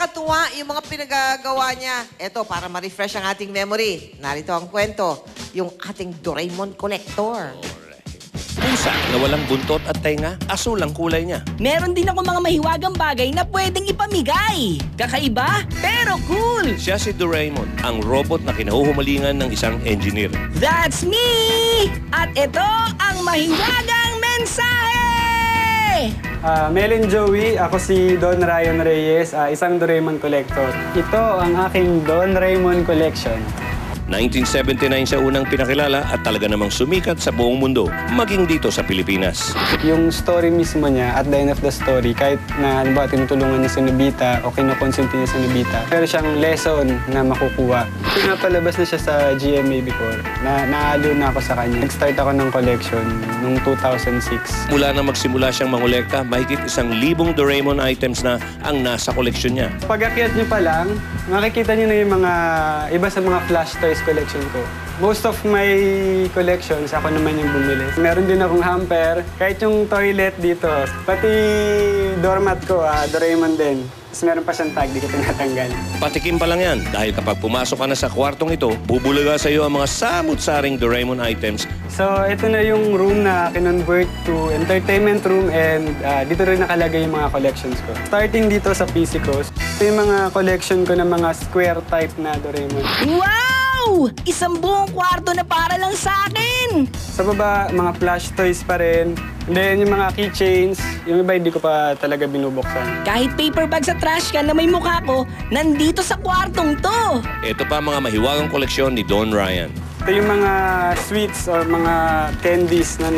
nakakatuwa yung mga pinagagawa niya. Eto, para ma-refresh ang ating memory. Narito ang kwento, yung ating Doraemon Collector. Pusa na walang buntot at tenga, asul ang kulay niya. Meron din ako mga mahiwagang bagay na pwedeng ipamigay. Kakaiba, pero cool. Siya si Doraemon, ang robot na kinahuhumalingan ng isang engineer. That's me! At ito ang mahiwagang mensahe! Mel and Joey, ako si Don Ryan Reyes, isang Doraemon collector. Ito ang aking Don Raymond collection. 1979 siya unang pinakilala at talaga namang sumikat sa buong mundo, maging dito sa Pilipinas. Yung story mismo niya, at the end of the story, kahit na halimbawa tinutulungan niya si Nobita o kinukonsente niya si Nobita, pero siyang lesson na makukuha. Pinapalabas na siya sa GMA before. Naaliw na ako sa kanya. Nag-start ako ng collection noong 2006. Mula na magsimula siyang mangolekta, mahigit 1,000 Doraemon items na ang nasa koleksyon niya. Pag-akyat niyo pa lang, makikita niyo na yung mga iba sa mga flash toys collection ko. Most of my collections, ako naman yung bumili. Meron din akong hamper, kahit yung toilet dito. Pati doormat ko, Doraemon din. Tapos meron pa siyang tag, di ko tinatanggal. Patikim pa lang yan dahil kapag pumasok ka na sa kwartong ito, bubulaga sa iyo ang mga samut-saring Doraemon items. So, ito na yung room na kinonvert to entertainment room and dito rin nakalagay yung mga collections ko. Starting dito sa PC ko, ito yung mga collection ko ng mga square type na Doraemon. Wow! Isang buong kwarto na para lang sa akin! Sa baba, mga plush toys pa rin. And then yung mga keychains, yung iba hindi ko pa talaga binubuksan. Kahit paper bag sa trash can na may mukha ko, nandito sa kwartong to! Ito pa mga mahiwagang koleksyon ni Don Ryan. Ito yung mga sweets or mga candies na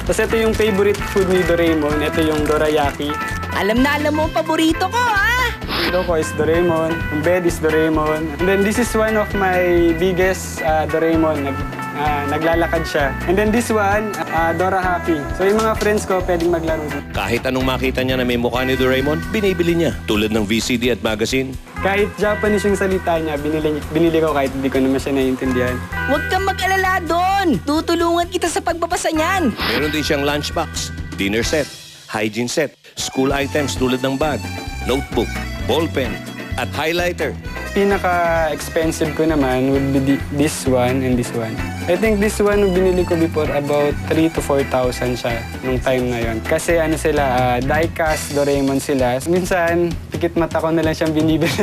Tapos ito yung favorite food ni Doraemon. Ito yung dorayaki. Alam na alam mo ang paborito ko, ha? Ito ko is Doraemon. Yung bed is Doraemon. And then this is one of my biggest Doraemon. Naglalakad siya. And then this one, Dora Happy. So yung mga friends ko pwedeng maglaro dito. Kahit anong makita niya na may mukha ni Doraemon, binibili niya. Tulad ng VCD at magazine. Kahit Japanese yung salita niya, binili ko kahit hindi ko naman siya naiintindihan. Huwag kang mag-alala doon. Tutulungan kita sa pagbabasa niyan. Meron din siyang lunchbox, dinner set, hygiene set, school items tulad ng bag, notebook, ballpen, at highlighter. Pinaka-expensive ko naman would be this one and this one. I think this one binili ko before about 3,000 to 4,000 siya nung time na yon. Kasi ano sila, die-cast Doraemon sila. Minsan, pikit mata ko na lang siyang binibili.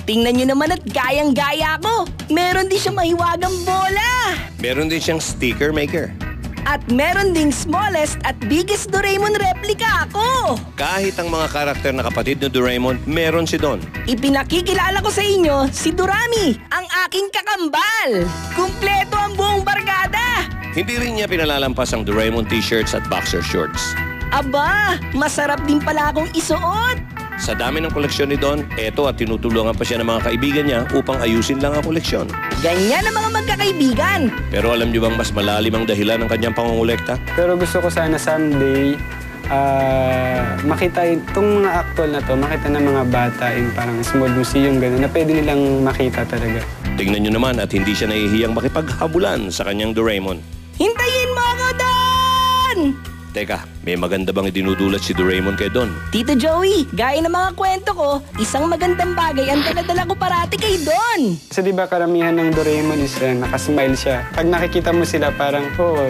Tingnan nyo naman at gayang-gaya ko. Meron din siyang mahiwagang bola. Meron din siyang sticker maker. At meron ding smallest at biggest Doraemon replica ako. Kahit ang mga karakter na kapatid ni Doraemon, meron si Don. Ipinakikilala ko sa inyo si Dorami, ang aking kakambal. Kumpleto ang buong barkada. Hindi rin niya pinalalampas ang Doraemon t-shirts at boxer shorts. Aba, masarap din pala akong isuot. Sa dami ng koleksyon ni Don, eto at tinutulungan pa siya ng mga kaibigan niya upang ayusin lang ang koleksyon. Ganyan ang mga magkakaibigan. Pero alam niyo bang mas malalim ang dahilan ng kanyang pangongolekta? Pero gusto ko sana someday, makita itong mga actual na to, makita ng mga bata in parang small museum, gano'n, na pwede nilang makita talaga. Tingnan niyo naman at hindi siya nahihiyang makipaghabulan sa kanyang Doraemon. Hintayin mo ako doon! Teka, may maganda bang idinudulat si Doraemon kay Don? Tito Joey, gaya ng mga kwento ko, isang magandang bagay ang dala-dala ko parati kay Don. Kasi di ba karamihan ng Doraemon is nakasmile siya. Pag nakikita mo sila parang,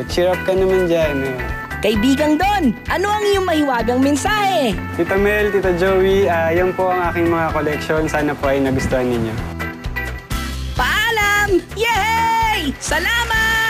cheer up ka naman dyan. Kaibigang Don, ano ang iyong mahiwagang mensahe? Tita Mel, Tita Joey, yan po ang aking mga collection. Sana po ay nagustuhan ninyo. Paalam! Yay! Salamat!